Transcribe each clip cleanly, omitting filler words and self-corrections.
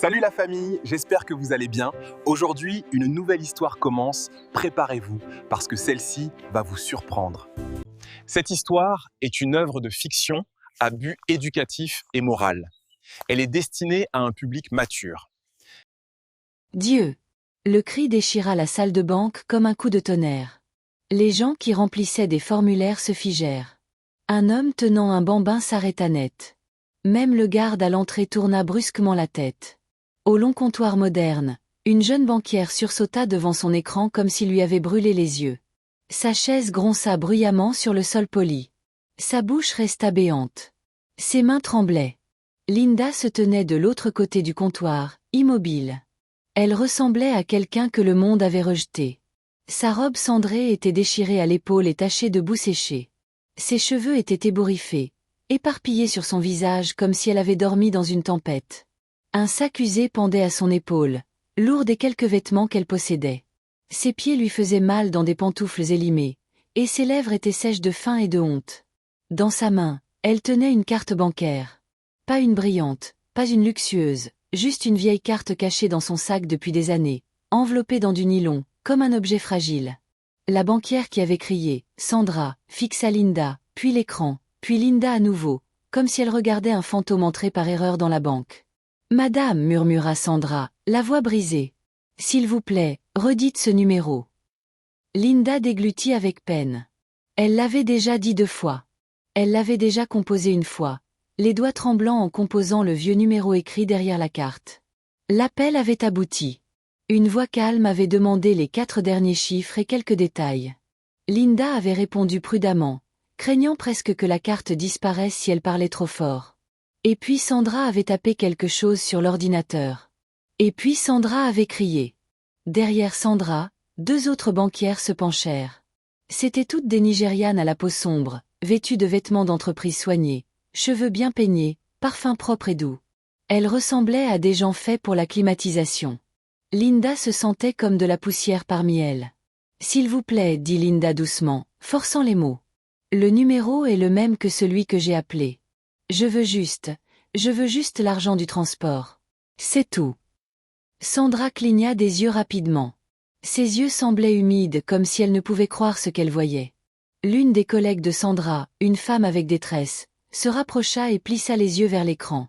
Salut la famille, j'espère que vous allez bien. Aujourd'hui, une nouvelle histoire commence. Préparez-vous, parce que celle-ci va vous surprendre. Cette histoire est une œuvre de fiction à but éducatif et moral. Elle est destinée à un public mature. Dieu! Le cri déchira la salle de banque comme un coup de tonnerre. Les gens qui remplissaient des formulaires se figèrent. Un homme tenant un bambin s'arrêta net. Même le garde à l'entrée tourna brusquement la tête. Au long comptoir moderne, une jeune banquière sursauta devant son écran comme s'il lui avait brûlé les yeux. Sa chaise gronça bruyamment sur le sol poli. Sa bouche resta béante. Ses mains tremblaient. Linda se tenait de l'autre côté du comptoir, immobile. Elle ressemblait à quelqu'un que le monde avait rejeté. Sa robe cendrée était déchirée à l'épaule et tachée de boue séchée. Ses cheveux étaient ébouriffés, éparpillés sur son visage comme si elle avait dormi dans une tempête. Un sac usé pendait à son épaule, lourd des quelques vêtements qu'elle possédait. Ses pieds lui faisaient mal dans des pantoufles élimées, et ses lèvres étaient sèches de faim et de honte. Dans sa main, elle tenait une carte bancaire. Pas une brillante, pas une luxueuse, juste une vieille carte cachée dans son sac depuis des années, enveloppée dans du nylon, comme un objet fragile. La banquière qui avait crié « Sandra » fixa Linda, puis l'écran, puis Linda à nouveau, comme si elle regardait un fantôme entrer par erreur dans la banque. « Madame » murmura Sandra, la voix brisée. « S'il vous plaît, redites ce numéro. » Linda déglutit avec peine. Elle l'avait déjà dit 2 fois. Elle l'avait déjà composé une fois, les doigts tremblants en composant le vieux numéro écrit derrière la carte. L'appel avait abouti. Une voix calme avait demandé les 4 derniers chiffres et quelques détails. Linda avait répondu prudemment, craignant presque que la carte disparaisse si elle parlait trop fort. Et puis Sandra avait tapé quelque chose sur l'ordinateur. Et puis Sandra avait crié. Derrière Sandra, 2 autres banquières se penchèrent. C'étaient toutes des Nigérianes à la peau sombre, vêtues de vêtements d'entreprise soignés, cheveux bien peignés, parfums propres et doux. Elles ressemblaient à des gens faits pour la climatisation. Linda se sentait comme de la poussière parmi elles. « S'il vous plaît » dit Linda doucement, forçant les mots. « Le numéro est le même que celui que j'ai appelé. Je veux juste l'argent du transport. C'est tout. » Sandra cligna des yeux rapidement. Ses yeux semblaient humides comme si elle ne pouvait croire ce qu'elle voyait. L'une des collègues de Sandra, une femme avec des tresses, se rapprocha et plissa les yeux vers l'écran.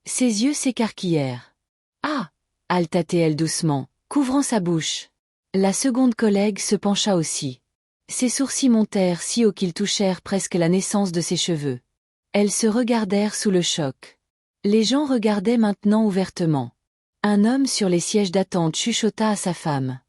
Ses yeux s'écarquillèrent. « Ah » halta-t-elle doucement, couvrant sa bouche. La seconde collègue se pencha aussi. Ses sourcils montèrent si haut qu'ils touchèrent presque la naissance de ses cheveux. Elles se regardèrent sous le choc. Les gens regardaient maintenant ouvertement. Un homme sur les sièges d'attente chuchota à sa femme.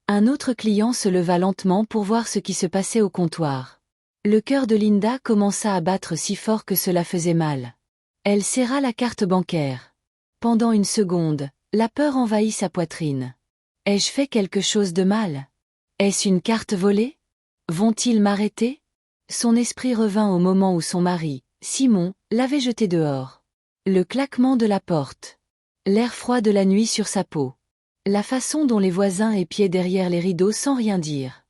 Un autre client se leva lentement pour voir ce qui se passait au comptoir. Le cœur de Linda commença à battre si fort que cela faisait mal. Elle serra la carte bancaire. Pendant une seconde, la peur envahit sa poitrine. Ai-je fait quelque chose de mal? Est-ce une carte volée? Vont-ils m'arrêter? Son esprit revint au moment où son mari, Simon, l'avait jetée dehors. Le claquement de la porte. L'air froid de la nuit sur sa peau. La façon dont les voisins épiaient derrière les rideaux sans rien dire.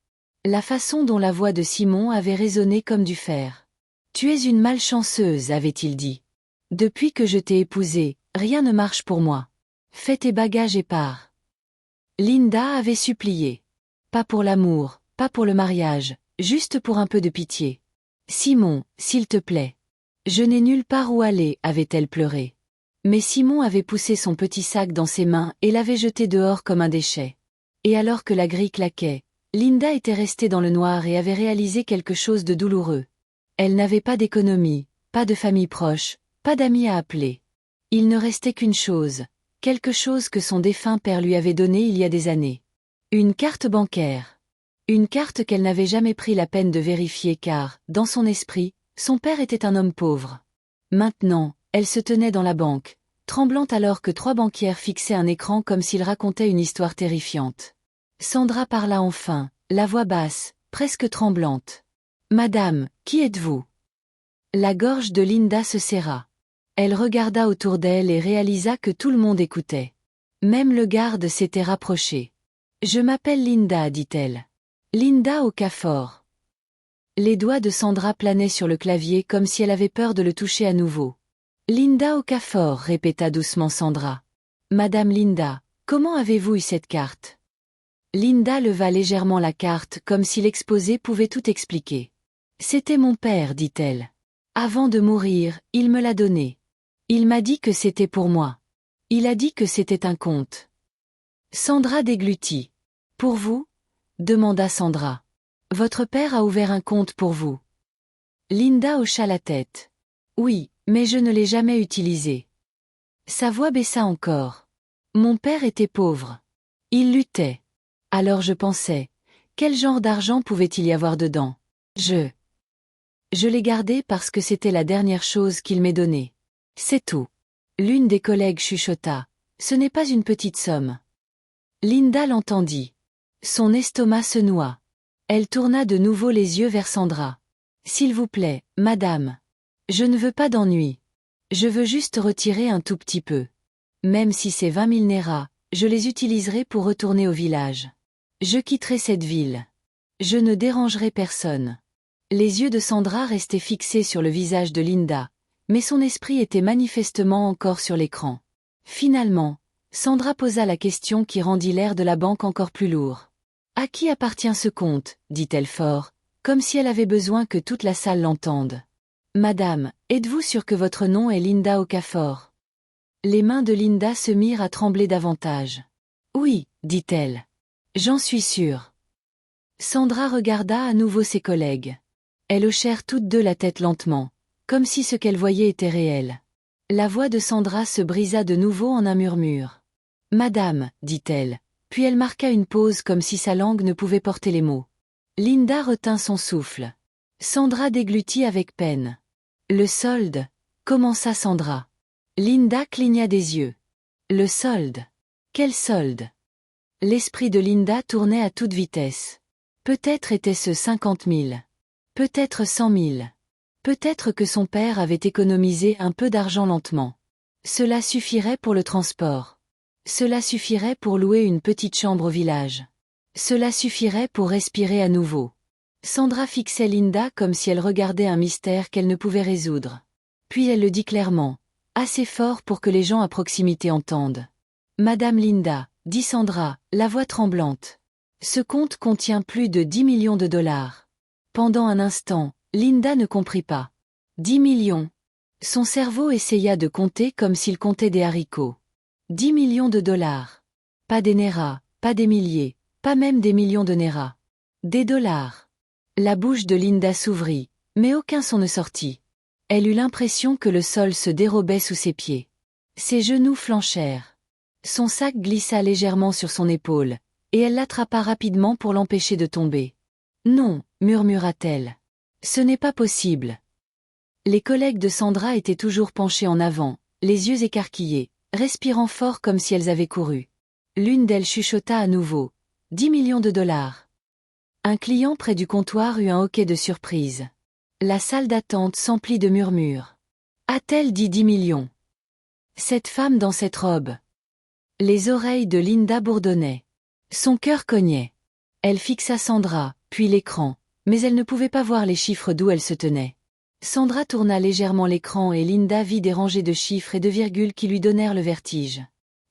La façon dont la voix de Simon avait résonné comme du fer. « Tu es une malchanceuse » avait-il dit. « Depuis que je t'ai épousée, rien ne marche pour moi. Fais tes bagages et pars. » Linda avait supplié. Pas pour l'amour, pas pour le mariage, juste pour un peu de pitié. « Simon, s'il te plaît. Je n'ai nulle part où aller » avait-elle pleuré. Mais Simon avait poussé son petit sac dans ses mains et l'avait jeté dehors comme un déchet. Et alors que la grille claquait, Linda était restée dans le noir et avait réalisé quelque chose de douloureux. Elle n'avait pas d'économie, pas de famille proche, pas d'amis à appeler. Il ne restait qu'une chose, quelque chose que son défunt père lui avait donné il y a des années. Une carte bancaire. Une carte qu'elle n'avait jamais pris la peine de vérifier car, dans son esprit, son père était un homme pauvre. Maintenant, elle se tenait dans la banque, tremblante alors que 3 banquières fixaient un écran comme s'ils racontaient une histoire terrifiante. Sandra parla enfin, la voix basse, presque tremblante. « Madame, qui êtes-vous » La gorge de Linda se serra. Elle regarda autour d'elle et réalisa que tout le monde écoutait. Même le garde s'était rapproché. « Je m'appelle Linda » dit-elle. « Linda Okafor. » Les doigts de Sandra planaient sur le clavier comme si elle avait peur de le toucher à nouveau. « Linda Okafor » répéta doucement Sandra. Madame Linda, comment avez-vous eu cette carte? Linda leva légèrement la carte comme si l'exposé pouvait tout expliquer. C'était mon père, dit-elle. Avant de mourir, il me l'a donné. Il m'a dit que c'était pour moi. Il a dit que c'était un compte. Sandra déglutit. Pour vous? Demanda Sandra. Votre père a ouvert un compte pour vous. Linda hocha la tête. Oui, mais je ne l'ai jamais utilisé. Sa voix baissa encore. Mon père était pauvre. Il luttait. Alors je pensais, quel genre d'argent pouvait-il y avoir dedans? Je l'ai gardé parce que c'était la dernière chose qu'il m'ait donnée. C'est tout. L'une des collègues chuchota. Ce n'est pas une petite somme. Linda l'entendit. Son estomac se noua. Elle tourna de nouveau les yeux vers Sandra. S'il vous plaît, madame. Je ne veux pas d'ennui. Je veux juste retirer un tout petit peu. Même si c'est 20 000 néras, je les utiliserai pour retourner au village. Je quitterai cette ville. Je ne dérangerai personne. Les yeux de Sandra restaient fixés sur le visage de Linda, mais son esprit était manifestement encore sur l'écran. Finalement, Sandra posa la question qui rendit l'air de la banque encore plus lourd. « À qui appartient ce compte ?» dit-elle fort, comme si elle avait besoin que toute la salle l'entende. « Madame, êtes-vous sûre que votre nom est Linda Okafor ?» Les mains de Linda se mirent à trembler davantage. « Oui, dit-elle. J'en suis sûre. » Sandra regarda à nouveau ses collègues. Elles hochèrent toutes deux la tête lentement, comme si ce qu'elles voyaient était réel. La voix de Sandra se brisa de nouveau en un murmure. « Madame, dit-elle, puis elle marqua une pause comme si sa langue ne pouvait porter les mots. Linda retint son souffle. Sandra déglutit avec peine. « Le solde ?» commença Sandra. Linda cligna des yeux. « Le solde ? Quel solde ?» L'esprit de Linda tournait à toute vitesse. Peut-être était-ce 50 000. Peut-être 100 000. Peut-être que son père avait économisé un peu d'argent lentement. Cela suffirait pour le transport. Cela suffirait pour louer une petite chambre au village. Cela suffirait pour respirer à nouveau. Sandra fixait Linda comme si elle regardait un mystère qu'elle ne pouvait résoudre. Puis elle le dit clairement, assez fort pour que les gens à proximité entendent. « Madame Linda, » dit Sandra, la voix tremblante. « Ce compte contient plus de 10 millions de dollars. » Pendant un instant, Linda ne comprit pas. 10 millions. Son cerveau essaya de compter comme s'il comptait des haricots. 10 millions de dollars. Pas des néras, pas des milliers, pas même des millions de néras. Des dollars. La bouche de Linda s'ouvrit, mais aucun son ne sortit. Elle eut l'impression que le sol se dérobait sous ses pieds. Ses genoux flanchèrent. Son sac glissa légèrement sur son épaule, et elle l'attrapa rapidement pour l'empêcher de tomber. « Non », murmura-t-elle. « Ce n'est pas possible. » Les collègues de Sandra étaient toujours penchés en avant, les yeux écarquillés, respirant fort comme si elles avaient couru. L'une d'elles chuchota à nouveau. 10 millions de dollars. Un client près du comptoir eut un hoquet de surprise. La salle d'attente s'emplit de murmures. A-t-elle dit 10 millions? Cette femme dans cette robe. Les oreilles de Linda bourdonnaient. Son cœur cognait. Elle fixa Sandra, puis l'écran, mais elle ne pouvait pas voir les chiffres d'où elle se tenait. Sandra tourna légèrement l'écran et Linda vit des rangées de chiffres et de virgules qui lui donnèrent le vertige.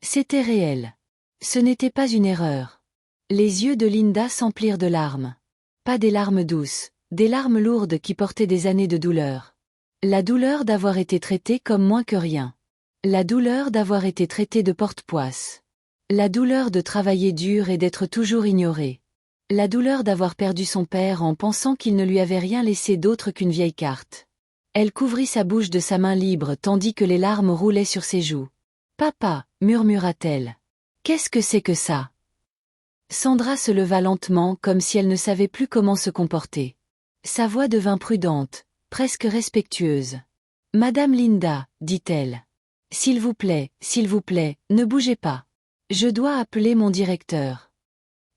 C'était réel. Ce n'était pas une erreur. Les yeux de Linda s'emplirent de larmes. Pas des larmes douces, des larmes lourdes qui portaient des années de douleur. La douleur d'avoir été traitée comme moins que rien. La douleur d'avoir été traitée de porte-poisse. La douleur de travailler dur et d'être toujours ignorée. La douleur d'avoir perdu son père en pensant qu'il ne lui avait rien laissé d'autre qu'une vieille carte. Elle couvrit sa bouche de sa main libre tandis que les larmes roulaient sur ses joues. « Papa » murmura-t-elle. « Qu'est-ce que c'est que ça ?» Sandra se leva lentement comme si elle ne savait plus comment se comporter. Sa voix devint prudente, presque respectueuse. « Madame Linda » dit-elle. « S'il vous plaît, ne bougez pas. Je dois appeler mon directeur. »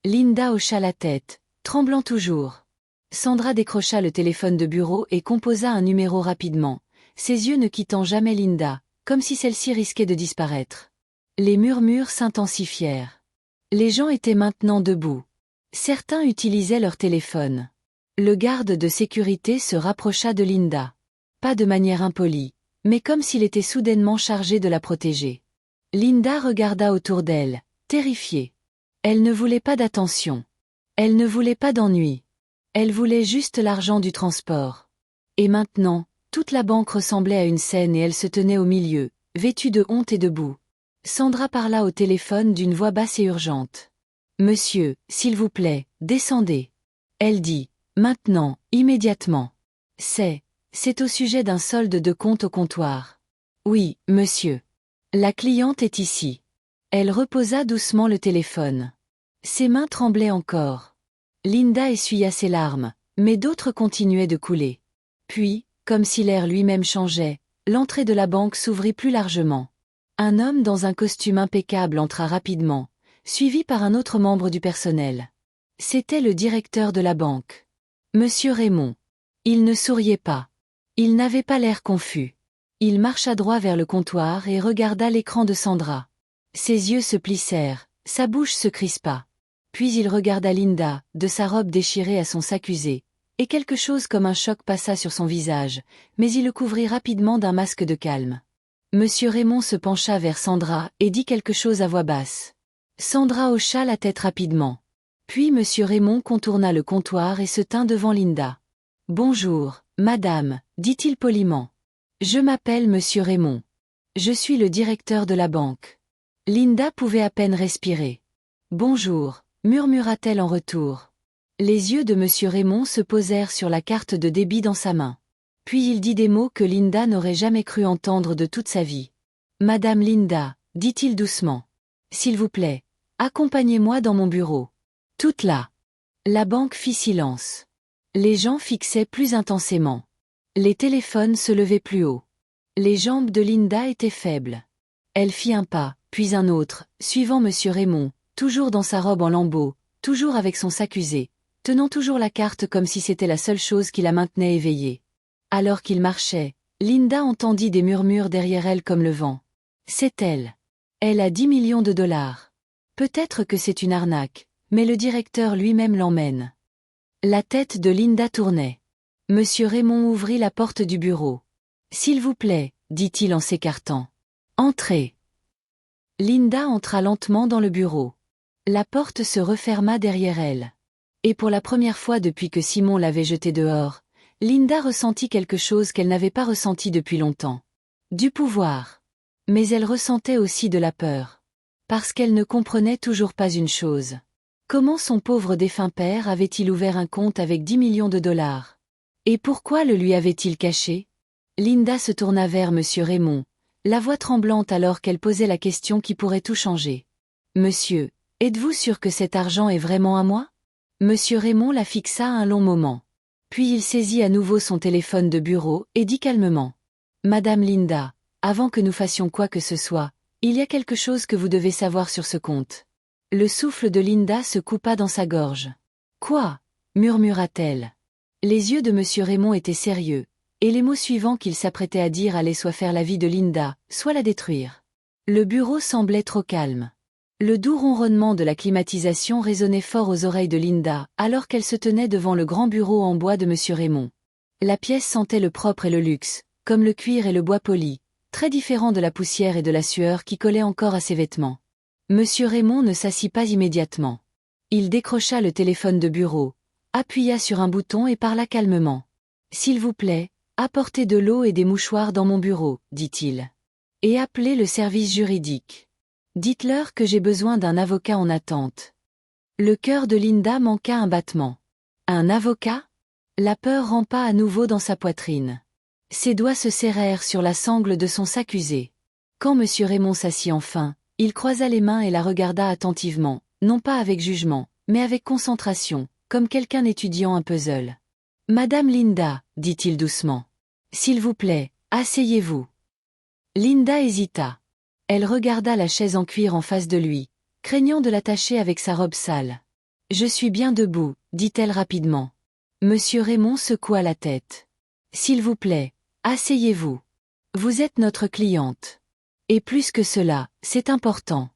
Linda hocha la tête, tremblant toujours. Sandra décrocha le téléphone de bureau et composa un numéro rapidement, ses yeux ne quittant jamais Linda, comme si celle-ci risquait de disparaître. Les murmures s'intensifièrent. Les gens étaient maintenant debout. Certains utilisaient leur téléphone. Le garde de sécurité se rapprocha de Linda. Pas de manière impolie, mais comme s'il était soudainement chargé de la protéger. Linda regarda autour d'elle, terrifiée. Elle ne voulait pas d'attention. Elle ne voulait pas d'ennui. Elle voulait juste l'argent du transport. Et maintenant, toute la banque ressemblait à une scène et elle se tenait au milieu, vêtue de honte et de boue. Sandra parla au téléphone d'une voix basse et urgente. « Monsieur, s'il vous plaît, descendez. » Elle dit, « Maintenant, immédiatement. » C'est au sujet d'un solde de compte au comptoir. « Oui, monsieur. La cliente est ici. » Elle reposa doucement le téléphone. Ses mains tremblaient encore. Linda essuya ses larmes, mais d'autres continuaient de couler. Puis, comme si l'air lui-même changeait, l'entrée de la banque s'ouvrit plus largement. Un homme dans un costume impeccable entra rapidement, suivi par un autre membre du personnel. C'était le directeur de la banque. Monsieur Raymond. Il ne souriait pas. Il n'avait pas l'air confus. Il marcha droit vers le comptoir et regarda l'écran de Sandra. Ses yeux se plissèrent, sa bouche se crispa. Puis il regarda Linda, de sa robe déchirée à son s'accuser, et quelque chose comme un choc passa sur son visage, mais il le couvrit rapidement d'un masque de calme. Monsieur Raymond se pencha vers Sandra et dit quelque chose à voix basse. Sandra hocha la tête rapidement. Puis Monsieur Raymond contourna le comptoir et se tint devant Linda. « Bonjour, madame, dit-il poliment. Je m'appelle Monsieur Raymond. Je suis le directeur de la banque. » Linda pouvait à peine respirer. « Bonjour, » murmura-t-elle en retour. Les yeux de Monsieur Raymond se posèrent sur la carte de débit dans sa main. Puis il dit des mots que Linda n'aurait jamais cru entendre de toute sa vie. « Madame Linda, » dit-il doucement. « S'il vous plaît, accompagnez-moi dans mon bureau. » Toute là. La banque fit silence. Les gens fixaient plus intensément. Les téléphones se levaient plus haut. Les jambes de Linda étaient faibles. Elle fit un pas, puis un autre, suivant Monsieur Raymond, toujours dans sa robe en lambeaux, toujours avec son s'accuser, tenant toujours la carte comme si c'était la seule chose qui la maintenait éveillée. Alors qu'il marchait, Linda entendit des murmures derrière elle comme le vent. C'est elle. Elle a 10 millions de dollars. Peut-être que c'est une arnaque, mais le directeur lui-même l'emmène. La tête de Linda tournait. Monsieur Raymond ouvrit la porte du bureau. « S'il vous plaît, » dit-il en s'écartant. « Entrez. » Linda entra lentement dans le bureau. La porte se referma derrière elle. Et pour la première fois depuis que Simon l'avait jetée dehors, Linda ressentit quelque chose qu'elle n'avait pas ressenti depuis longtemps. Du pouvoir. Mais elle ressentait aussi de la peur. Parce qu'elle ne comprenait toujours pas une chose. Comment son pauvre défunt père avait-il ouvert un compte avec 10 millions de dollars? Et pourquoi le lui avait-il caché? Linda se tourna vers Monsieur Raymond, la voix tremblante alors qu'elle posait la question qui pourrait tout changer. « Monsieur, êtes-vous sûr que cet argent est vraiment à moi ?» Monsieur Raymond la fixa un long moment. Puis il saisit à nouveau son téléphone de bureau et dit calmement. « Madame Linda, avant que nous fassions quoi que ce soit, il y a quelque chose que vous devez savoir sur ce compte. » Le souffle de Linda se coupa dans sa gorge. « Quoi ?» murmura-t-elle. Les yeux de Monsieur Raymond étaient sérieux, et les mots suivants qu'il s'apprêtait à dire allaient soit faire la vie de Linda, soit la détruire. Le bureau semblait trop calme. Le doux ronronnement de la climatisation résonnait fort aux oreilles de Linda, alors qu'elle se tenait devant le grand bureau en bois de Monsieur Raymond. La pièce sentait le propre et le luxe, comme le cuir et le bois poli, très différent de la poussière et de la sueur qui collaient encore à ses vêtements. Monsieur Raymond ne s'assit pas immédiatement. Il décrocha le téléphone de bureau, appuya sur un bouton et parla calmement. « S'il vous plaît, apportez de l'eau et des mouchoirs dans mon bureau, » dit-il. « Et appelez le service juridique. Dites-leur que j'ai besoin d'un avocat en attente. » Le cœur de Linda manqua un battement. Un avocat? La peur rampa à nouveau dans sa poitrine. Ses doigts se serrèrent sur la sangle de son s'accuser. Quand Monsieur Raymond s'assit enfin, il croisa les mains et la regarda attentivement, non pas avec jugement, mais avec concentration, comme quelqu'un étudiant un puzzle. « Madame Linda, » dit-il doucement. « S'il vous plaît, asseyez-vous. » Linda hésita. Elle regarda la chaise en cuir en face de lui, craignant de l'attacher avec sa robe sale. « Je suis bien debout, » dit-elle rapidement. Monsieur Raymond secoua la tête. « S'il vous plaît, asseyez-vous. Vous êtes notre cliente. » Et plus que cela, c'est important.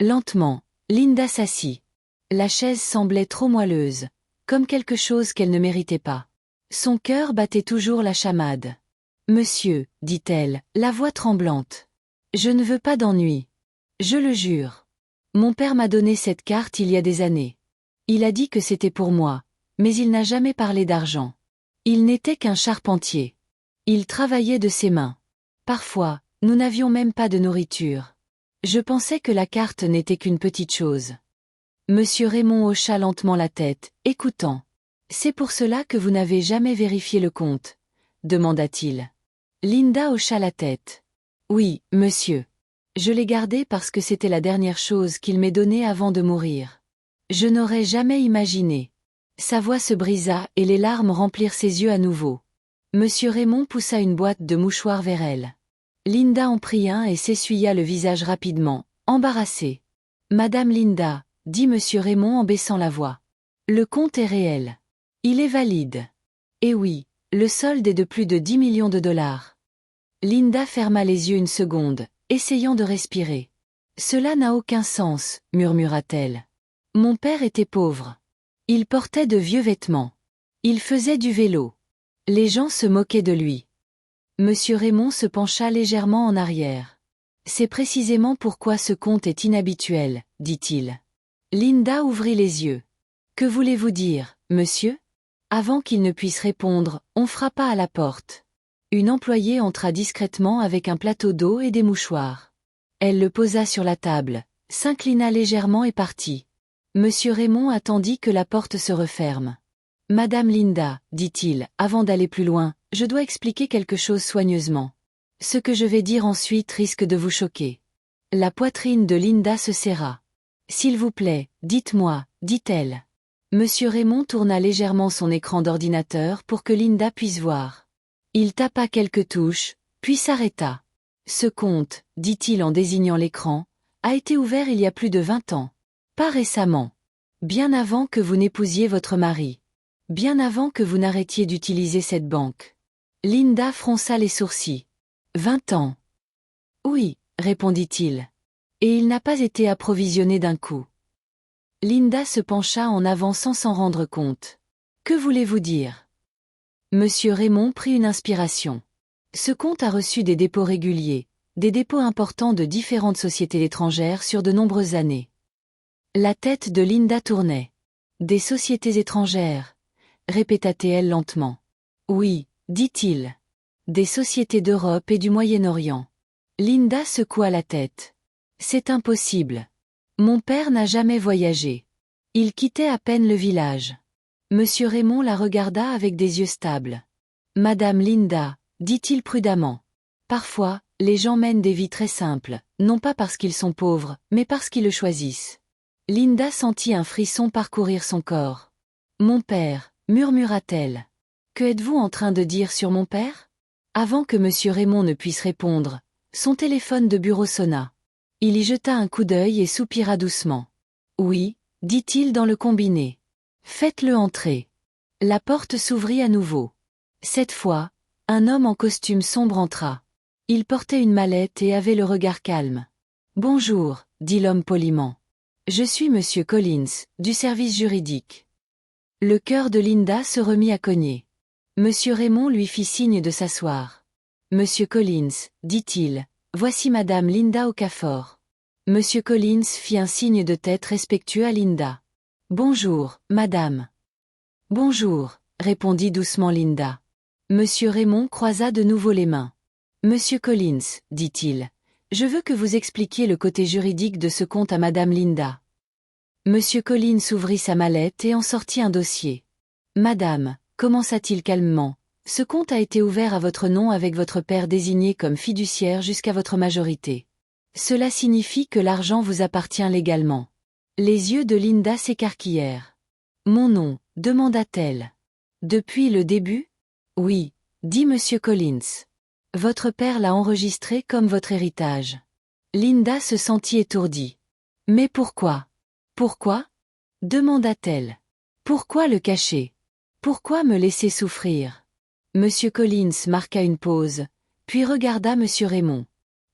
Lentement, Linda s'assit. La chaise semblait trop moelleuse, comme quelque chose qu'elle ne méritait pas. Son cœur battait toujours la chamade. « Monsieur, dit-elle, la voix tremblante. Je ne veux pas d'ennui. Je le jure. Mon père m'a donné cette carte il y a des années. Il a dit que c'était pour moi, mais il n'a jamais parlé d'argent. Il n'était qu'un charpentier. Il travaillait de ses mains. Parfois, nous n'avions même pas de nourriture. Je pensais que la carte n'était qu'une petite chose. Monsieur Raymond hocha lentement la tête, écoutant. C'est pour cela que vous n'avez jamais vérifié le compte, demanda-t-il. Linda hocha la tête. Oui, monsieur. Je l'ai gardé parce que c'était la dernière chose qu'il m'ait donnée avant de mourir. Je n'aurais jamais imaginé. Sa voix se brisa et les larmes remplirent ses yeux à nouveau. Monsieur Raymond poussa une boîte de mouchoirs vers elle. Linda en prit un et s'essuya le visage rapidement, embarrassée. Madame Linda, dit monsieur Raymond en baissant la voix. Le compte est réel. Il est valide. Et oui, le solde est de plus de 10 millions de dollars. Linda ferma les yeux une seconde, essayant de respirer. Cela n'a aucun sens, murmura-t-elle. Mon père était pauvre. Il portait de vieux vêtements. Il faisait du vélo. Les gens se moquaient de lui. Monsieur Raymond se pencha légèrement en arrière. C'est précisément pourquoi ce compte est inhabituel, dit-il. Linda ouvrit les yeux. Que voulez-vous dire, monsieur? Avant qu'il ne puisse répondre, on frappa à la porte. Une employée entra discrètement avec un plateau d'eau et des mouchoirs. Elle le posa sur la table, s'inclina légèrement et partit. Monsieur Raymond attendit que la porte se referme. Madame Linda, dit-il, avant d'aller plus loin, je dois expliquer quelque chose soigneusement. Ce que je vais dire ensuite risque de vous choquer. La poitrine de Linda se serra. S'il vous plaît, dites-moi, dit-elle. Monsieur Raymond tourna légèrement son écran d'ordinateur pour que Linda puisse voir. Il tapa quelques touches, puis s'arrêta. Ce compte, dit-il en désignant l'écran, a été ouvert il y a plus de 20 ans. Pas récemment. Bien avant que vous n'épousiez votre mari. Bien avant que vous n'arrêtiez d'utiliser cette banque. Linda fronça les sourcils. 20 ans. Oui, répondit-il. Et il n'a pas été approvisionné d'un coup. Linda se pencha en avant sans s'en rendre compte. Que voulez-vous dire? Monsieur Raymond prit une inspiration. Ce compte a reçu des dépôts réguliers, des dépôts importants de différentes sociétés étrangères sur de nombreuses années. La tête de Linda tournait. Des sociétés étrangères, répéta-t-elle lentement. Oui, dit-il. Des sociétés d'Europe et du Moyen-Orient. Linda secoua la tête. C'est impossible. Mon père n'a jamais voyagé. Il quittait à peine le village. Monsieur Raymond la regarda avec des yeux stables. Madame Linda, dit-il prudemment. Parfois, les gens mènent des vies très simples, non pas parce qu'ils sont pauvres, mais parce qu'ils le choisissent. Linda sentit un frisson parcourir son corps. Mon père, murmura-t-elle. Que êtes-vous en train de dire sur mon père? Avant que monsieur Raymond ne puisse répondre, son téléphone de bureau sonna. Il y jeta un coup d'œil et soupira doucement. Oui, dit-il dans le combiné. Faites-le entrer. La porte s'ouvrit à nouveau. Cette fois, un homme en costume sombre entra. Il portait une mallette et avait le regard calme. Bonjour, dit l'homme poliment. Je suis monsieur Collins, du service juridique. Le cœur de Linda se remit à cogner. Monsieur Raymond lui fit signe de s'asseoir. Monsieur Collins, dit-il, voici madame Linda Okafor. Monsieur Collins fit un signe de tête respectueux à Linda. Bonjour, madame. Bonjour, répondit doucement Linda. Monsieur Raymond croisa de nouveau les mains. Monsieur Collins, dit-il, je veux que vous expliquiez le côté juridique de ce compte à madame Linda. Monsieur Collins ouvrit sa mallette et en sortit un dossier. Madame, commença-t-il calmement, ce compte a été ouvert à votre nom avec votre père désigné comme fiduciaire jusqu'à votre majorité. Cela signifie que l'argent vous appartient légalement. Les yeux de Linda s'écarquillèrent. Mon nom, demanda-t-elle. Depuis le début? Oui, dit monsieur Collins. Votre père l'a enregistré comme votre héritage. Linda se sentit étourdie. Mais pourquoi? Pourquoi? demanda-t-elle. Pourquoi le cacher? Pourquoi me laisser souffrir? Monsieur Collins marqua une pause, puis regarda monsieur Raymond.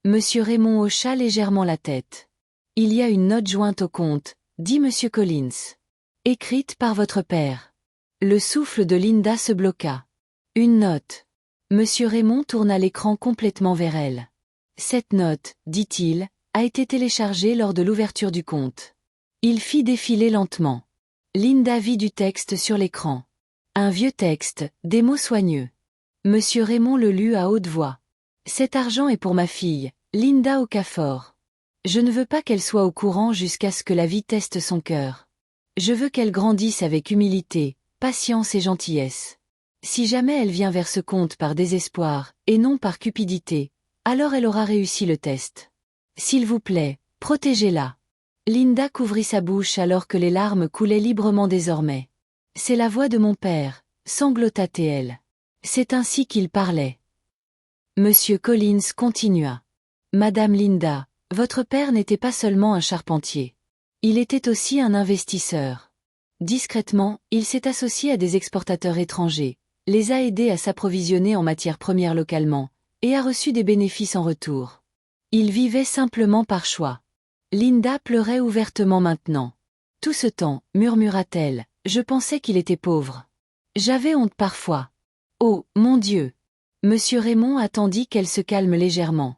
Monsieur Raymond hocha légèrement la tête. Il y a une note jointe au compte, dit monsieur Collins. Écrite par votre père. Le souffle de Linda se bloqua. Une note. Monsieur Raymond tourna l'écran complètement vers elle. Cette note, dit-il, a été téléchargé lors de l'ouverture du compte. Il fit défiler lentement. Linda vit du texte sur l'écran. Un vieux texte, des mots soigneux. Monsieur Raymond le lut à haute voix. Cet argent est pour ma fille, Linda Okafor. Je ne veux pas qu'elle soit au courant jusqu'à ce que la vie teste son cœur. Je veux qu'elle grandisse avec humilité, patience et gentillesse. Si jamais elle vient vers ce compte par désespoir, et non par cupidité, alors elle aura réussi le test. S'il vous plaît, protégez-la. Linda couvrit sa bouche alors que les larmes coulaient librement désormais. C'est la voix de mon père, sanglota-t-elle. C'est ainsi qu'il parlait. Monsieur Collins continua. Madame Linda, votre père n'était pas seulement un charpentier. Il était aussi un investisseur. Discrètement, il s'est associé à des exportateurs étrangers, les a aidés à s'approvisionner en matières premières localement, et a reçu des bénéfices en retour. Il vivait simplement par choix. Linda pleurait ouvertement maintenant. Tout ce temps, murmura-t-elle, je pensais qu'il était pauvre. J'avais honte parfois. Oh, mon Dieu! Monsieur Raymond attendit qu'elle se calme légèrement.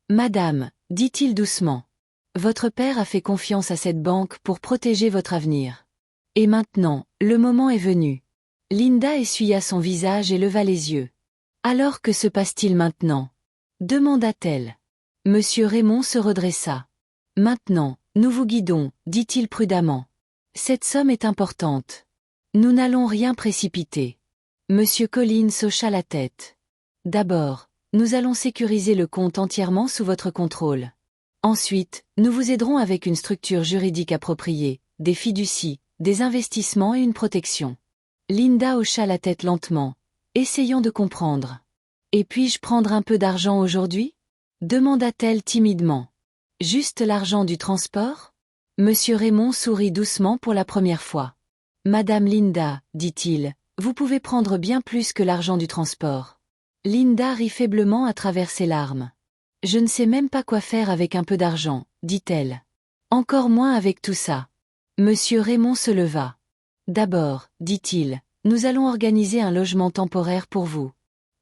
Madame, dit-il doucement. Votre père a fait confiance à cette banque pour protéger votre avenir. Et maintenant, le moment est venu. Linda essuya son visage et leva les yeux. Alors que se passe-t-il maintenant? Demanda-t-elle. Monsieur Raymond se redressa. Maintenant, nous vous guidons, dit-il prudemment. Cette somme est importante. Nous n'allons rien précipiter. Monsieur Collins hocha la tête. D'abord, nous allons sécuriser le compte entièrement sous votre contrôle. Ensuite, nous vous aiderons avec une structure juridique appropriée, des fiducies, des investissements et une protection. Linda hocha la tête lentement, essayant de comprendre. Et puis-je prendre un peu d'argent aujourd'hui? Demanda-t-elle timidement. Juste l'argent du transport? Monsieur Raymond sourit doucement pour la première fois. Madame Linda, dit-il, vous pouvez prendre bien plus que l'argent du transport. Linda rit faiblement à travers ses larmes. Je ne sais même pas quoi faire avec un peu d'argent, dit-elle. Encore moins avec tout ça. Monsieur Raymond se leva. D'abord, dit-il, nous allons organiser un logement temporaire pour vous.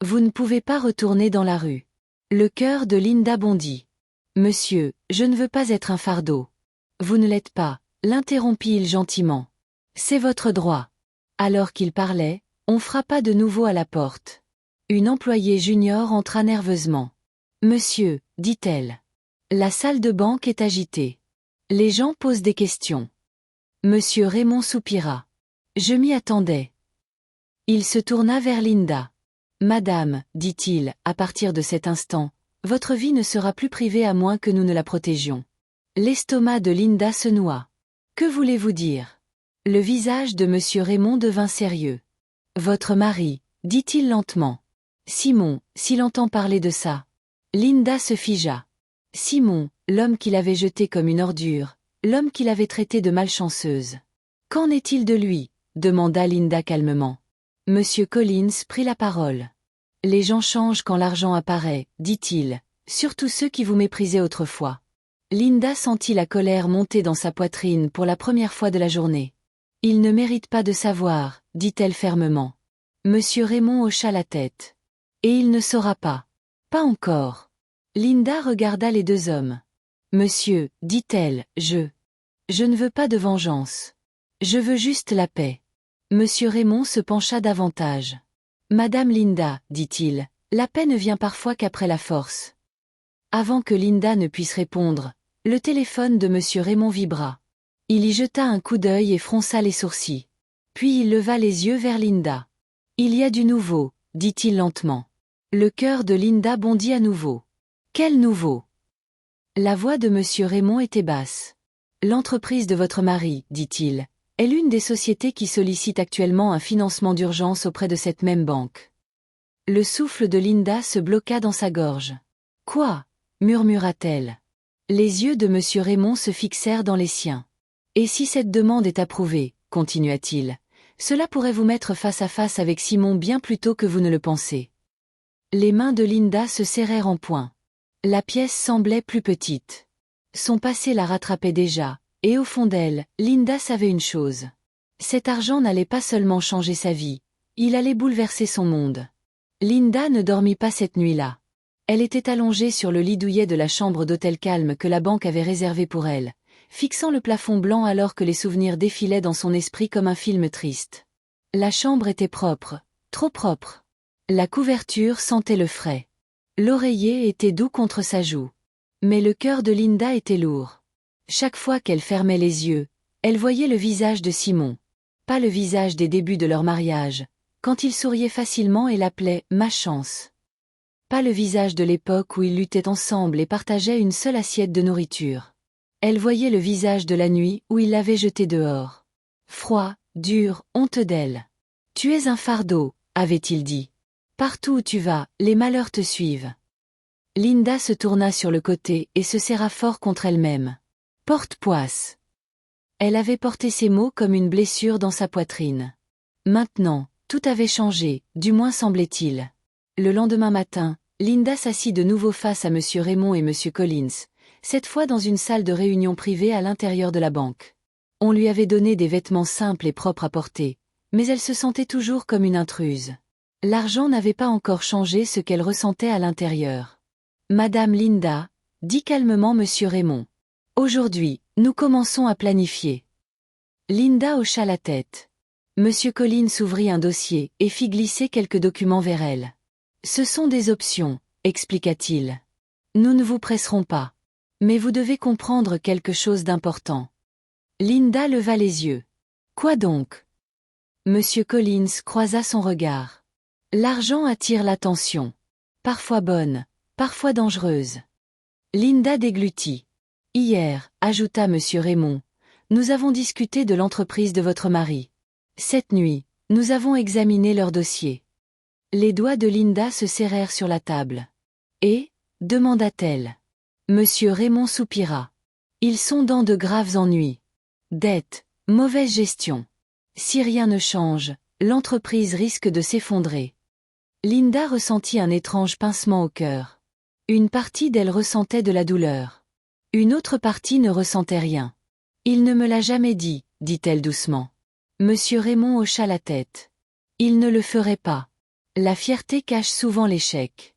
Vous ne pouvez pas retourner dans la rue. Le cœur de Linda bondit. Monsieur, je ne veux pas être un fardeau. Vous ne l'êtes pas, l'interrompit-il gentiment. C'est votre droit. Alors qu'il parlait, on frappa de nouveau à la porte. Une employée junior entra nerveusement. Monsieur, dit-elle. La salle de banque est agitée. Les gens posent des questions. Monsieur Raymond soupira. Je m'y attendais. Il se tourna vers Linda. Madame, dit-il, à partir de cet instant, votre vie ne sera plus privée à moins que nous ne la protégions. L'estomac de Linda se noua. Que voulez-vous dire? Le visage de monsieur Raymond devint sérieux. Votre mari, dit-il lentement. Simon, s'il entend parler de ça. Linda se figea. Simon, l'homme qu'il avait jeté comme une ordure, l'homme qu'il avait traité de malchanceuse. Qu'en est-il de lui? Demanda Linda calmement. Monsieur Collins prit la parole. Les gens changent quand l'argent apparaît, dit-il, surtout ceux qui vous méprisaient autrefois. Linda sentit la colère monter dans sa poitrine pour la première fois de la journée. Il ne mérite pas de savoir, dit-elle fermement. Monsieur Raymond hocha la tête. Et il ne saura pas. Pas encore. Linda regarda les deux hommes. Monsieur, dit-elle, je ne veux pas de vengeance. Je veux juste la paix. Monsieur Raymond se pencha davantage. Madame Linda, dit-il, la paix ne vient parfois qu'après la force. Avant que Linda ne puisse répondre, le téléphone de monsieur Raymond vibra. Il y jeta un coup d'œil et fronça les sourcils. Puis il leva les yeux vers Linda. Il y a du nouveau, dit-il lentement. Le cœur de Linda bondit à nouveau. Quel nouveau? La voix de monsieur Raymond était basse. L'entreprise de votre mari, dit-il, est l'une des sociétés qui sollicite actuellement un financement d'urgence auprès de cette même banque. Le souffle de Linda se bloqua dans sa gorge. Quoi? Murmura-t-elle. Les yeux de monsieur Raymond se fixèrent dans les siens. Et si cette demande est approuvée, continua-t-il, cela pourrait vous mettre face à face avec Simon bien plus tôt que vous ne le pensez. Les mains de Linda se serrèrent en poing. La pièce semblait plus petite. Son passé la rattrapait déjà, et au fond d'elle, Linda savait une chose. Cet argent n'allait pas seulement changer sa vie, il allait bouleverser son monde. Linda ne dormit pas cette nuit-là. Elle était allongée sur le lit douillet de la chambre d'hôtel calme que la banque avait réservée pour elle, fixant le plafond blanc alors que les souvenirs défilaient dans son esprit comme un film triste. La chambre était propre, trop propre. La couverture sentait le frais. L'oreiller était doux contre sa joue. Mais le cœur de Linda était lourd. Chaque fois qu'elle fermait les yeux, elle voyait le visage de Simon. Pas le visage des débuts de leur mariage, quand il souriait facilement et l'appelait « ma chance ». Pas le visage de l'époque où ils luttaient ensemble et partageaient une seule assiette de nourriture. Elle voyait le visage de la nuit où il l'avait jetée dehors. Froid, dur, honteux d'elle. « Tu es un fardeau », avait-il dit. « Partout où tu vas, les malheurs te suivent. » Linda se tourna sur le côté et se serra fort contre elle-même. « Porte-poisse ». Elle avait porté ces mots comme une blessure dans sa poitrine. Maintenant, tout avait changé, du moins semblait-il. Le lendemain matin, Linda s'assit de nouveau face à M. Raymond et M. Collins, cette fois dans une salle de réunion privée à l'intérieur de la banque. On lui avait donné des vêtements simples et propres à porter, mais elle se sentait toujours comme une intruse. L'argent n'avait pas encore changé ce qu'elle ressentait à l'intérieur. « Madame Linda », dit calmement M. Raymond. « Aujourd'hui, nous commençons à planifier. » Linda hocha la tête. M. Collins ouvrit un dossier et fit glisser quelques documents vers elle. « Ce sont des options », expliqua-t-il. « Nous ne vous presserons pas. Mais vous devez comprendre quelque chose d'important. » Linda leva les yeux. « Quoi donc ?» M. Collins croisa son regard. « L'argent attire l'attention. Parfois bonne, parfois dangereuse. » Linda déglutit. « Hier, ajouta M. Raymond, nous avons discuté de l'entreprise de votre mari. Cette nuit, nous avons examiné leur dossier. » Les doigts de Linda se serrèrent sur la table. « Et » demanda-t-elle. M. Raymond soupira. « Ils sont dans de graves ennuis. Dettes, mauvaise gestion. Si rien ne change, l'entreprise risque de s'effondrer. » Linda ressentit un étrange pincement au cœur. Une partie d'elle ressentait de la douleur. Une autre partie ne ressentait rien. « Il ne me l'a jamais dit », dit-elle doucement. M. Raymond hocha la tête. « Il ne le ferait pas. La fierté cache souvent l'échec. »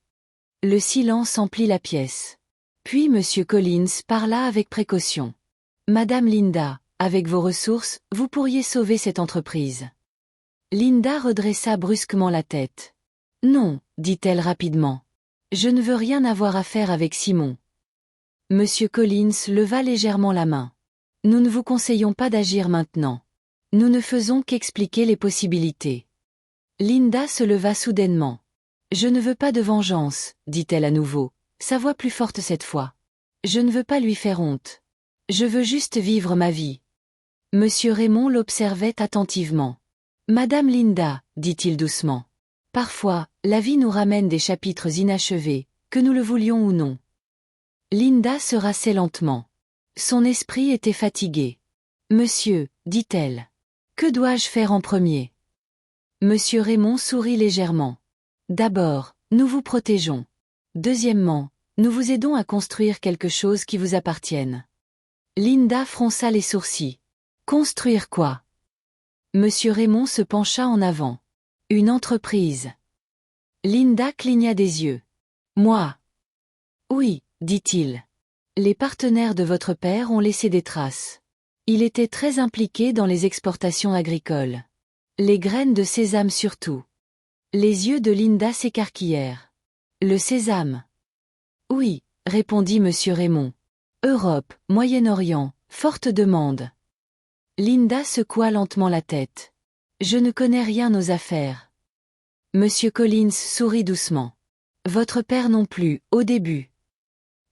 Le silence emplit la pièce. Puis M. Collins parla avec précaution. « Madame Linda, avec vos ressources, vous pourriez sauver cette entreprise. » Linda redressa brusquement la tête. « Non, dit-elle rapidement. Je ne veux rien avoir à faire avec Simon. » M. Collins leva légèrement la main. « Nous ne vous conseillons pas d'agir maintenant. Nous ne faisons qu'expliquer les possibilités. » Linda se leva soudainement. « Je ne veux pas de vengeance, dit-elle à nouveau, sa voix plus forte cette fois. Je ne veux pas lui faire honte. Je veux juste vivre ma vie. » M. Raymond l'observait attentivement. « Madame Linda, dit-il doucement. Parfois, la vie nous ramène des chapitres inachevés, que nous le voulions ou non. » Linda se rassait lentement. Son esprit était fatigué. « Monsieur, dit-elle. Que dois-je faire en premier ?» M. Raymond sourit légèrement. « D'abord, nous vous protégeons. Deuxièmement, nous vous aidons à construire quelque chose qui vous appartienne. » Linda fronça les sourcils. « Construire quoi ?» M. Raymond se pencha en avant. « Une entreprise. » Linda cligna des yeux. « Moi ?» ?»« Oui, dit-il. Les partenaires de votre père ont laissé des traces. Il était très impliqué dans les exportations agricoles. Les graines de sésame surtout. » Les yeux de Linda s'écarquillèrent. « Le sésame ?» ?»« Oui, répondit M. Raymond. Europe, Moyen-Orient, forte demande. » Linda secoua lentement la tête. « Je ne connais rien aux affaires. » M. Collins sourit doucement. « Votre père non plus, au début. »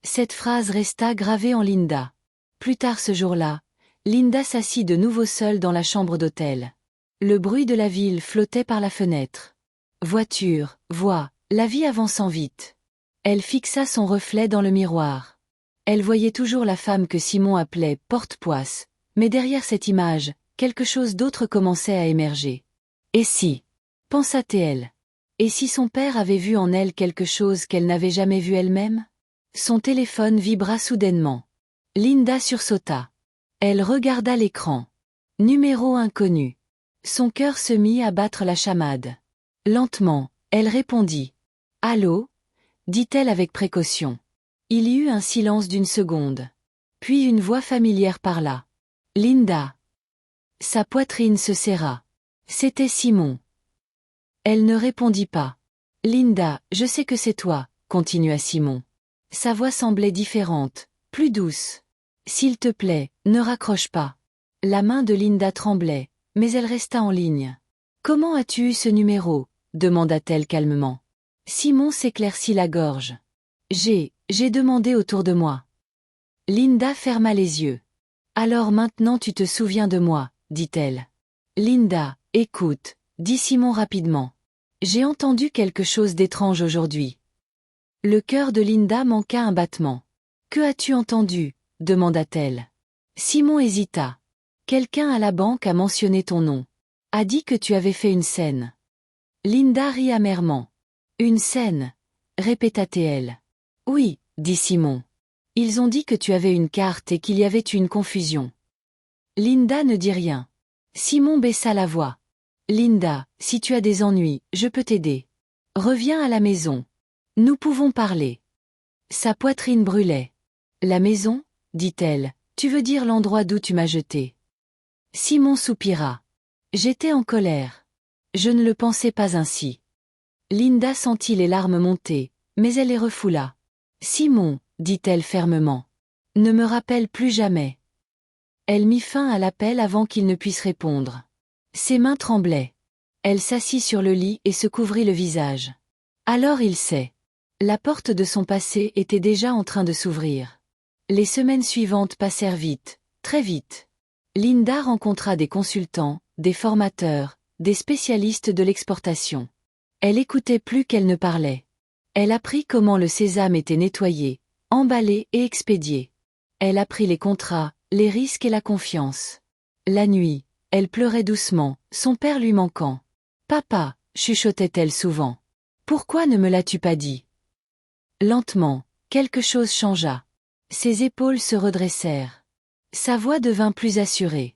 Cette phrase resta gravée en Linda. Plus tard ce jour-là, Linda s'assit de nouveau seule dans la chambre d'hôtel. Le bruit de la ville flottait par la fenêtre. Voiture, voix, la vie avançant vite. Elle fixa son reflet dans le miroir. Elle voyait toujours la femme que Simon appelait « porte-poisse », mais derrière cette image, quelque chose d'autre commençait à émerger. Et si, pensa-t-elle, et si son père avait vu en elle quelque chose qu'elle n'avait jamais vu elle-même? Son téléphone vibra soudainement. Linda sursauta. Elle regarda l'écran. Numéro inconnu. Son cœur se mit à battre la chamade. Lentement, elle répondit. « Allô ? dit-elle avec précaution. Il y eut un silence d'une seconde. Puis une voix familière parla. Linda. Sa poitrine se serra. C'était Simon. Elle ne répondit pas. Linda, je sais que c'est toi, continua Simon. Sa voix semblait différente, plus douce. S'il te plaît, ne raccroche pas. La main de Linda tremblait, mais elle resta en ligne. Comment as-tu eu ce numéro? Demanda-t-elle calmement. Simon s'éclaircit la gorge. J'ai demandé autour de moi. Linda ferma les yeux. Alors maintenant tu te souviens de moi, dit-elle. Linda, écoute, dit Simon rapidement. J'ai entendu quelque chose d'étrange aujourd'hui. Le cœur de Linda manqua un battement. Que as-tu entendu? Demanda-t-elle. Simon hésita. Quelqu'un à la banque a mentionné ton nom. A dit que tu avais fait une scène. Linda rit amèrement. Une scène, répéta-t-elle. Oui, dit Simon. Ils ont dit que tu avais une carte et qu'il y avait eu une confusion. Linda ne dit rien. Simon baissa la voix. Linda, si tu as des ennuis, je peux t'aider. Reviens à la maison. Nous pouvons parler. Sa poitrine brûlait. La maison, dit-elle, tu veux dire l'endroit d'où tu m'as jeté. Simon soupira. J'étais en colère. Je ne le pensais pas ainsi. Linda sentit les larmes monter, mais elle les refoula. Simon, dit-elle fermement. Ne me rappelle plus jamais. Elle mit fin à l'appel avant qu'il ne puisse répondre. Ses mains tremblaient. Elle s'assit sur le lit et se couvrit le visage. Alors il sait. La porte de son passé était déjà en train de s'ouvrir. Les semaines suivantes passèrent vite, très vite. Linda rencontra des consultants, des formateurs, des spécialistes de l'exportation. Elle écoutait plus qu'elle ne parlait. Elle apprit comment le sésame était nettoyé, emballé et expédié. Elle apprit les contrats, les risques et la confiance. La nuit, elle pleurait doucement, son père lui manquant. « Papa » chuchotait-elle souvent. « Pourquoi ne me l'as-tu pas dit ?» Lentement, quelque chose changea. Ses épaules se redressèrent. Sa voix devint plus assurée.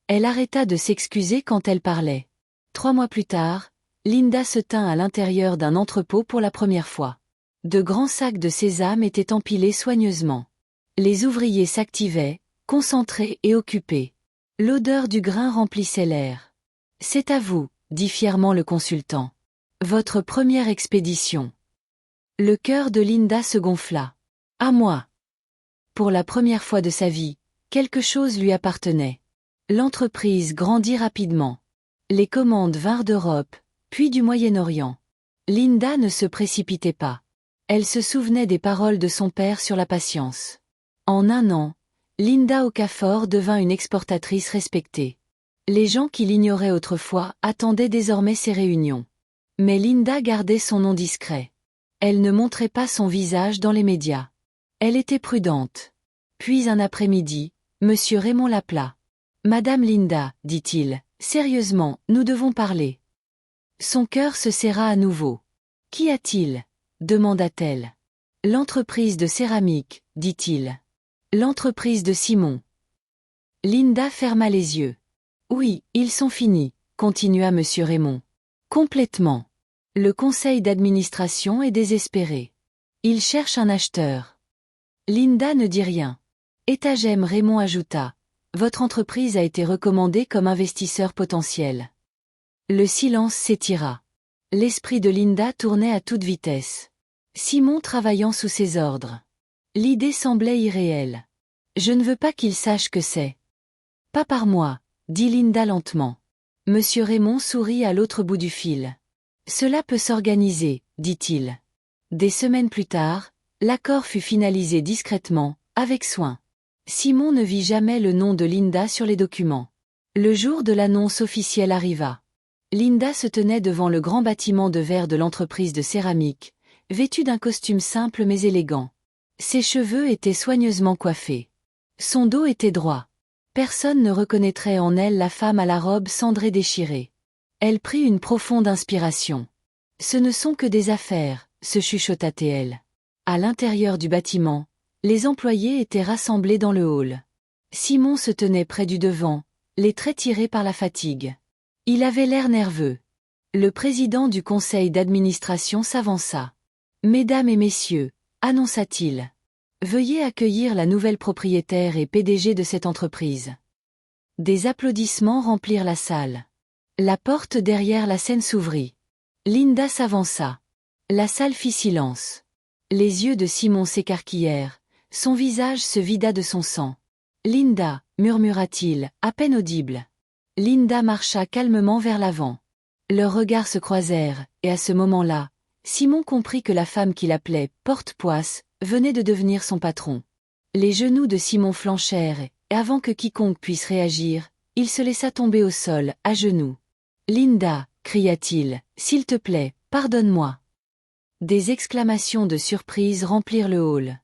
Elle arrêta de s'excuser quand elle parlait. 3 mois plus tard, Linda se tint à l'intérieur d'un entrepôt pour la première fois. De grands sacs de sésame étaient empilés soigneusement. Les ouvriers s'activaient, concentrés et occupés. L'odeur du grain remplissait l'air. « C'est à vous », dit fièrement le consultant. « Votre première expédition. » Le cœur de Linda se gonfla. « À moi !» Pour la première fois de sa vie, quelque chose lui appartenait. L'entreprise grandit rapidement. Les commandes vinrent d'Europe, puis du Moyen-Orient. Linda ne se précipitait pas. Elle se souvenait des paroles de son père sur la patience. En 1 an, Linda Okafor devint une exportatrice respectée. Les gens qui l'ignoraient autrefois attendaient désormais ses réunions. Mais Linda gardait son nom discret. Elle ne montrait pas son visage dans les médias. Elle était prudente. Puis un après-midi, Monsieur Raymond l'appela. « Madame Linda, dit-il, sérieusement, nous devons parler. » Son cœur se serra à nouveau. « Qu'y a-t-il » demanda-t-elle. « L'entreprise de céramique, dit-il. L'entreprise de Simon. » Linda ferma les yeux. « Oui, ils sont finis, » continua Monsieur Raymond. « Complètement. Le conseil d'administration est désespéré. Il cherche un acheteur. » Linda ne dit rien. Étagème Raymond ajouta. « Votre entreprise a été recommandée comme investisseur potentiel. » Le silence s'étira. L'esprit de Linda tournait à toute vitesse. Simon travaillant sous ses ordres. L'idée semblait irréelle. « Je ne veux pas qu'il sache que c'est. »« Pas par moi, » dit Linda lentement. Monsieur Raymond sourit à l'autre bout du fil. « Cela peut s'organiser, dit-il. » Des semaines plus tard, l'accord fut finalisé discrètement, avec soin. Simon ne vit jamais le nom de Linda sur les documents. Le jour de l'annonce officielle arriva. Linda se tenait devant le grand bâtiment de verre de l'entreprise de céramique, vêtue d'un costume simple mais élégant. Ses cheveux étaient soigneusement coiffés. Son dos était droit. Personne ne reconnaîtrait en elle la femme à la robe cendrée déchirée. Elle prit une profonde inspiration. « Ce ne sont que des affaires », se chuchota-t-elle. À l'intérieur du bâtiment, les employés étaient rassemblés dans le hall. Simon se tenait près du devant, les traits tirés par la fatigue. Il avait l'air nerveux. Le président du conseil d'administration s'avança. « Mesdames et messieurs, annonça-t-il. Veuillez accueillir la nouvelle propriétaire et PDG de cette entreprise. Des applaudissements remplirent la salle. La porte derrière la scène s'ouvrit. Linda s'avança. La salle fit silence. Les yeux de Simon s'écarquillèrent, son visage se vida de son sang. Linda, murmura-t-il, à peine audible. Linda marcha calmement vers l'avant. Leurs regards se croisèrent, et à ce moment-là, Simon comprit que la femme qu'il appelait « porte-poisse » venait de devenir son patron. Les genoux de Simon flanchèrent, et avant que quiconque puisse réagir, il se laissa tomber au sol, à genoux. « Linda » cria-t-il, « s'il te plaît, pardonne-moi. » Des exclamations de surprise remplirent le hall.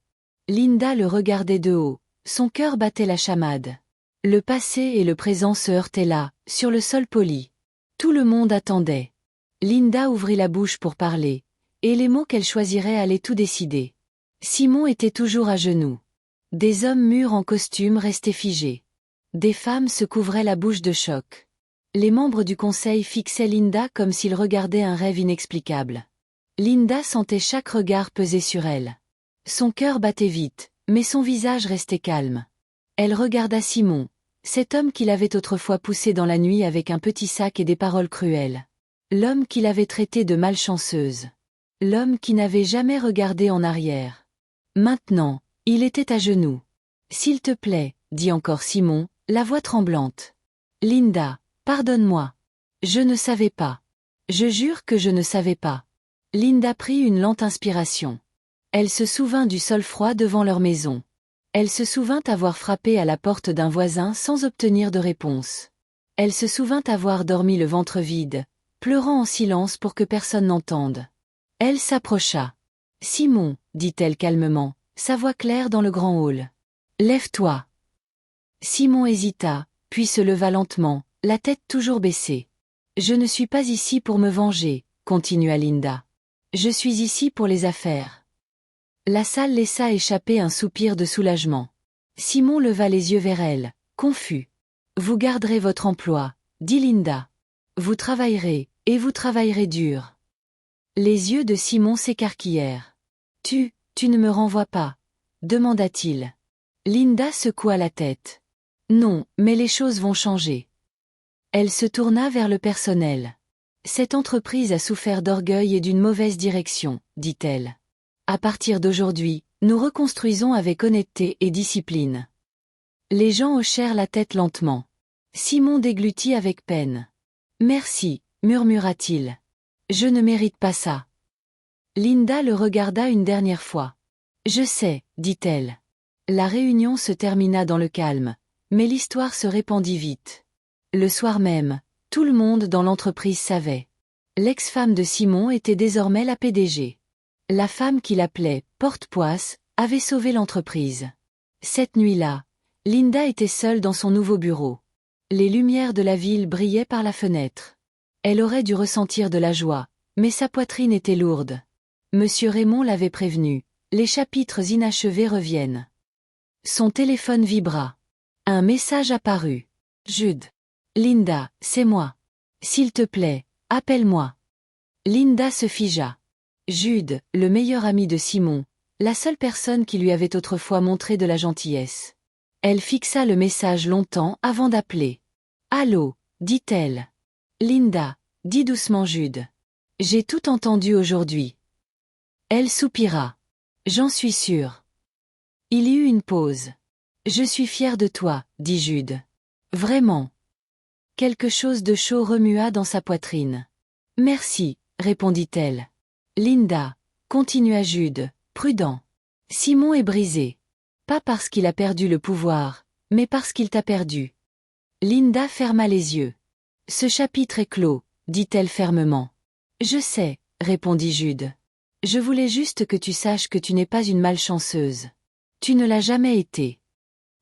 Linda le regardait de haut, son cœur battait la chamade. Le passé et le présent se heurtaient là, sur le sol poli. Tout le monde attendait. Linda ouvrit la bouche pour parler, et les mots qu'elle choisirait allaient tout décider. Simon était toujours à genoux. Des hommes mûrs en costume restaient figés. Des femmes se couvraient la bouche de choc. Les membres du conseil fixaient Linda comme s'ils regardaient un rêve inexplicable. Linda sentait chaque regard peser sur elle. Son cœur battait vite, mais son visage restait calme. Elle regarda Simon, cet homme qui l'avait autrefois poussé dans la nuit avec un petit sac et des paroles cruelles. L'homme qui l'avait traitée de malchanceuse. L'homme qui n'avait jamais regardé en arrière. Maintenant, il était à genoux. « S'il te plaît, » dit encore Simon, la voix tremblante. « Linda, pardonne-moi. Je ne savais pas. Je jure que je ne savais pas. » Linda prit une lente inspiration. Elle se souvint du sol froid devant leur maison. Elle se souvint avoir frappé à la porte d'un voisin sans obtenir de réponse. Elle se souvint avoir dormi le ventre vide, pleurant en silence pour que personne n'entende. Elle s'approcha. « Simon, » dit-elle calmement, sa voix claire dans le grand hall. « Lève-toi. » Simon hésita, puis se leva lentement, la tête toujours baissée. « Je ne suis pas ici pour me venger, » continua Linda. « Je suis ici pour les affaires. » La salle laissa échapper un soupir de soulagement. Simon leva les yeux vers elle, confus. « Vous garderez votre emploi, » dit Linda. « Vous travaillerez, et vous travaillerez dur. » Les yeux de Simon s'écarquillèrent. « Tu ne me renvoies pas ?» demanda-t-il. Linda secoua la tête. « Non, mais les choses vont changer. » Elle se tourna vers le personnel. « Cette entreprise a souffert d'orgueil et d'une mauvaise direction, » dit-elle. « À partir d'aujourd'hui, nous reconstruisons avec honnêteté et discipline. » Les gens hochèrent la tête lentement. Simon déglutit avec peine. « Merci, » murmura-t-il. « Je ne mérite pas ça. » Linda le regarda une dernière fois. « Je sais, » dit-elle. La réunion se termina dans le calme, mais l'histoire se répandit vite. Le soir même, tout le monde dans l'entreprise savait. L'ex-femme de Simon était désormais la PDG. La femme qu'il appelait « porte-poisse » avait sauvé l'entreprise. Cette nuit-là, Linda était seule dans son nouveau bureau. Les lumières de la ville brillaient par la fenêtre. Elle aurait dû ressentir de la joie, mais sa poitrine était lourde. Monsieur Raymond l'avait prévenu, les chapitres inachevés reviennent. Son téléphone vibra. Un message apparut. « Jude. Linda, c'est moi. S'il te plaît, appelle-moi. » Linda se figea. Jude, le meilleur ami de Simon, la seule personne qui lui avait autrefois montré de la gentillesse. Elle fixa le message longtemps avant d'appeler. « Allô » dit-elle. « Linda, dis doucement Jude. J'ai tout entendu aujourd'hui. » Elle soupira. « J'en suis sûre. » Il y eut une pause. « Je suis fière de toi, » dit Jude. « Vraiment. » Quelque chose de chaud remua dans sa poitrine. « Merci, » répondit-elle. « Linda, » continua Jude, prudent. « Simon est brisé. Pas parce qu'il a perdu le pouvoir, mais parce qu'il t'a perdu. » Linda ferma les yeux. « Ce chapitre est clos, » dit-elle fermement. « Je sais, » répondit Jude. « Je voulais juste que tu saches que tu n'es pas une malchanceuse. Tu ne l'as jamais été. »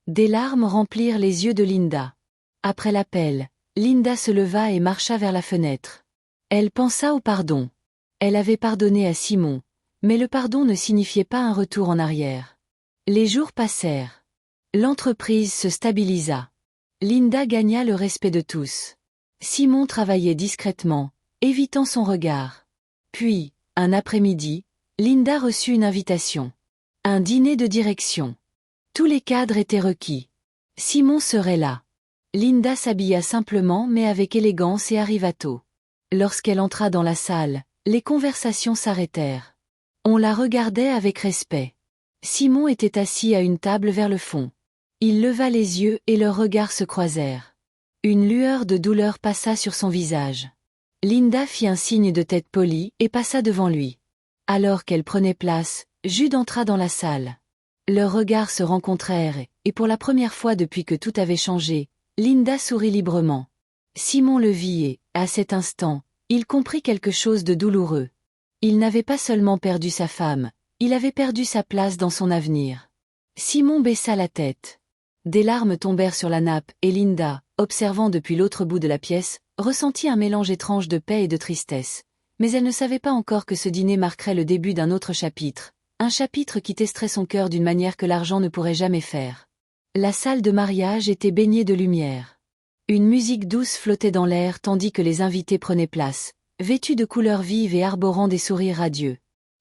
Des larmes remplirent les yeux de Linda. Après l'appel, Linda se leva et marcha vers la fenêtre. Elle pensa au pardon. Elle avait pardonné à Simon, mais le pardon ne signifiait pas un retour en arrière. Les jours passèrent. L'entreprise se stabilisa. Linda gagna le respect de tous. Simon travaillait discrètement, évitant son regard. Puis, un après-midi, Linda reçut une invitation. Un dîner de direction. Tous les cadres étaient requis. Simon serait là. Linda s'habilla simplement mais avec élégance et arriva tôt. Lorsqu'elle entra dans la salle, les conversations s'arrêtèrent. On la regardait avec respect. Simon était assis à une table vers le fond. Il leva les yeux et leurs regards se croisèrent. Une lueur de douleur passa sur son visage. Linda fit un signe de tête poli et passa devant lui. Alors qu'elle prenait place, Jude entra dans la salle. Leurs regards se rencontrèrent, et pour la première fois depuis que tout avait changé, Linda sourit librement. Simon le vit et, à cet instant, il comprit quelque chose de douloureux. Il n'avait pas seulement perdu sa femme, il avait perdu sa place dans son avenir. Simon baissa la tête. Des larmes tombèrent sur la nappe et Linda, observant depuis l'autre bout de la pièce, ressentit un mélange étrange de paix et de tristesse. Mais elle ne savait pas encore que ce dîner marquerait le début d'un autre chapitre, un chapitre qui testerait son cœur d'une manière que l'argent ne pourrait jamais faire. La salle de mariage était baignée de lumière. Une musique douce flottait dans l'air tandis que les invités prenaient place, vêtus de couleurs vives et arborant des sourires radieux.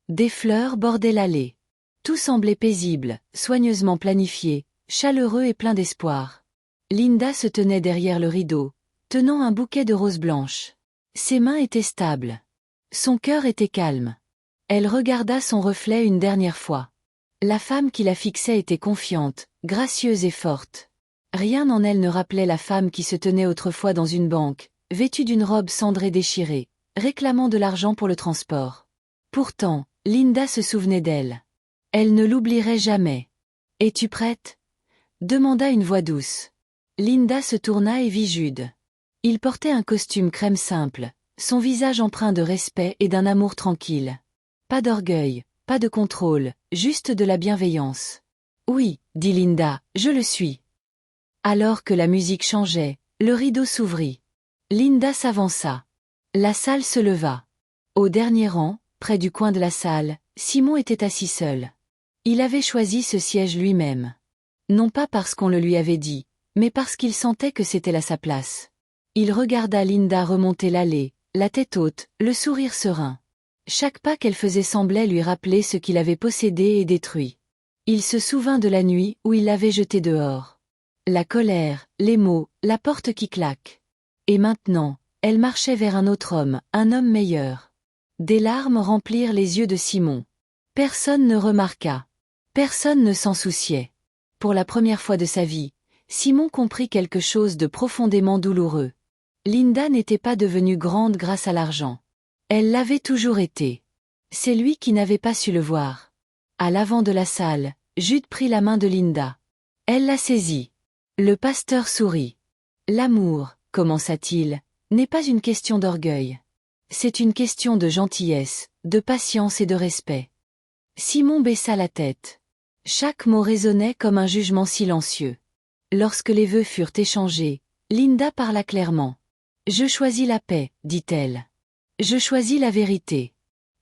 Des fleurs bordaient l'allée. Tout semblait paisible, soigneusement planifié, chaleureux et plein d'espoir. Linda se tenait derrière le rideau, tenant un bouquet de roses blanches. Ses mains étaient stables. Son cœur était calme. Elle regarda son reflet une dernière fois. La femme qui la fixait était confiante, gracieuse et forte. Rien en elle ne rappelait la femme qui se tenait autrefois dans une banque, vêtue d'une robe cendrée déchirée, réclamant de l'argent pour le transport. Pourtant, Linda se souvenait d'elle. Elle ne l'oublierait jamais. « Es-tu prête ?» demanda une voix douce. Linda se tourna et vit Jude. Il portait un costume crème simple, son visage empreint de respect et d'un amour tranquille. Pas d'orgueil, pas de contrôle, juste de la bienveillance. « Oui, » dit Linda, « je le suis. » Alors que la musique changeait, le rideau s'ouvrit. Linda s'avança. La salle se leva. Au dernier rang, près du coin de la salle, Simon était assis seul. Il avait choisi ce siège lui-même. Non pas parce qu'on le lui avait dit, mais parce qu'il sentait que c'était là sa place. Il regarda Linda remonter l'allée, la tête haute, le sourire serein. Chaque pas qu'elle faisait semblait lui rappeler ce qu'il avait possédé et détruit. Il se souvint de la nuit où il l'avait jeté dehors. La colère, les mots, la porte qui claque. Et maintenant, elle marchait vers un autre homme, un homme meilleur. Des larmes remplirent les yeux de Simon. Personne ne remarqua. Personne ne s'en souciait. Pour la première fois de sa vie, Simon comprit quelque chose de profondément douloureux. Linda n'était pas devenue grande grâce à l'argent. Elle l'avait toujours été. C'est lui qui n'avait pas su le voir. À l'avant de la salle, Jude prit la main de Linda. Elle la saisit. Le pasteur sourit. L'amour, commença-t-il, n'est pas une question d'orgueil. C'est une question de gentillesse, de patience et de respect. Simon baissa la tête. Chaque mot résonnait comme un jugement silencieux. Lorsque les vœux furent échangés, Linda parla clairement. « Je choisis la paix, dit-elle. Je choisis la vérité.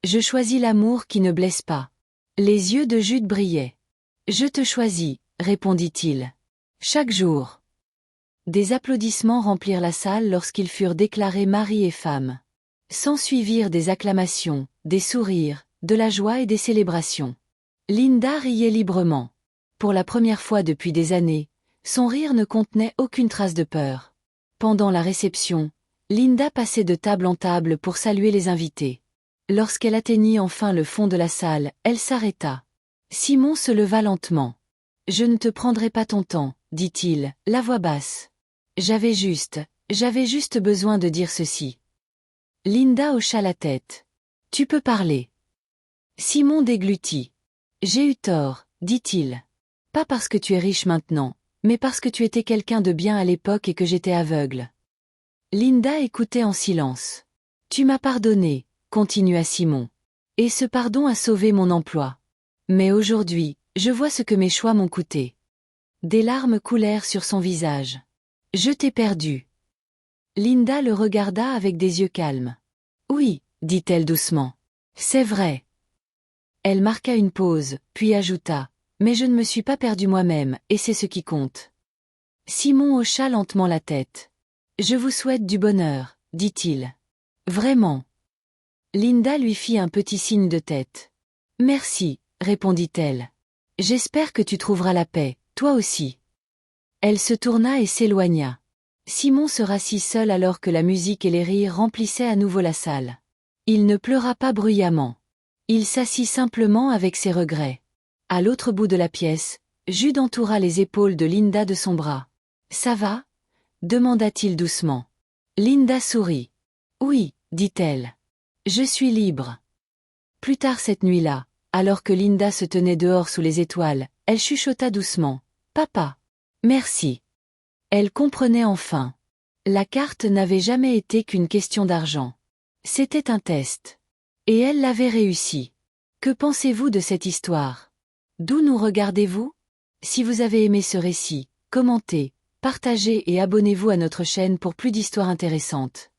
Je choisis l'amour qui ne blesse pas. » Les yeux de Jude brillaient. « Je te choisis, » répondit-il. « Chaque jour. » Des applaudissements remplirent la salle lorsqu'ils furent déclarés mari et femme. S'ensuivirent des acclamations, des sourires, de la joie et des célébrations. Linda riait librement. Pour la première fois depuis des années, son rire ne contenait aucune trace de peur. Pendant la réception, Linda passait de table en table pour saluer les invités. Lorsqu'elle atteignit enfin le fond de la salle, elle s'arrêta. Simon se leva lentement. « Je ne te prendrai pas ton temps, » dit-il, la voix basse. J'avais juste besoin de dire ceci. » Linda hocha la tête. « Tu peux parler. » Simon déglutit. « J'ai eu tort, » dit-il. « Pas parce que tu es riche maintenant, mais parce que tu étais quelqu'un de bien à l'époque et que j'étais aveugle. » Linda écoutait en silence. « Tu m'as pardonné, » continua Simon. « Et ce pardon a sauvé mon emploi. Mais aujourd'hui, je vois ce que mes choix m'ont coûté. » Des larmes coulèrent sur son visage. « Je t'ai perdu. » Linda le regarda avec des yeux calmes. « Oui, » dit-elle doucement. « C'est vrai. » Elle marqua une pause, puis ajouta. « Mais je ne me suis pas perdu moi-même, et c'est ce qui compte. » Simon hocha lentement la tête. « Je vous souhaite du bonheur, » dit-il. « Vraiment. » Linda lui fit un petit signe de tête. Merci, répondit-elle. J'espère que tu trouveras la paix, toi aussi. Elle se tourna et s'éloigna. Simon se rassit seul alors que la musique et les rires remplissaient à nouveau la salle. Il ne pleura pas bruyamment. Il s'assit simplement avec ses regrets. À l'autre bout de la pièce, Jude entoura les épaules de Linda de son bras. « Ça va ?» demanda-t-il doucement. Linda sourit. « Oui, dit-elle. Je suis libre. » Plus tard cette nuit-là, alors que Linda se tenait dehors sous les étoiles, elle chuchota doucement. « Papa. Merci. » Elle comprenait enfin. La carte n'avait jamais été qu'une question d'argent. C'était un test. Et elle l'avait réussi. Que pensez-vous de cette histoire? D'où nous regardez-vous? Si vous avez aimé ce récit, commentez, partagez et abonnez-vous à notre chaîne pour plus d'histoires intéressantes.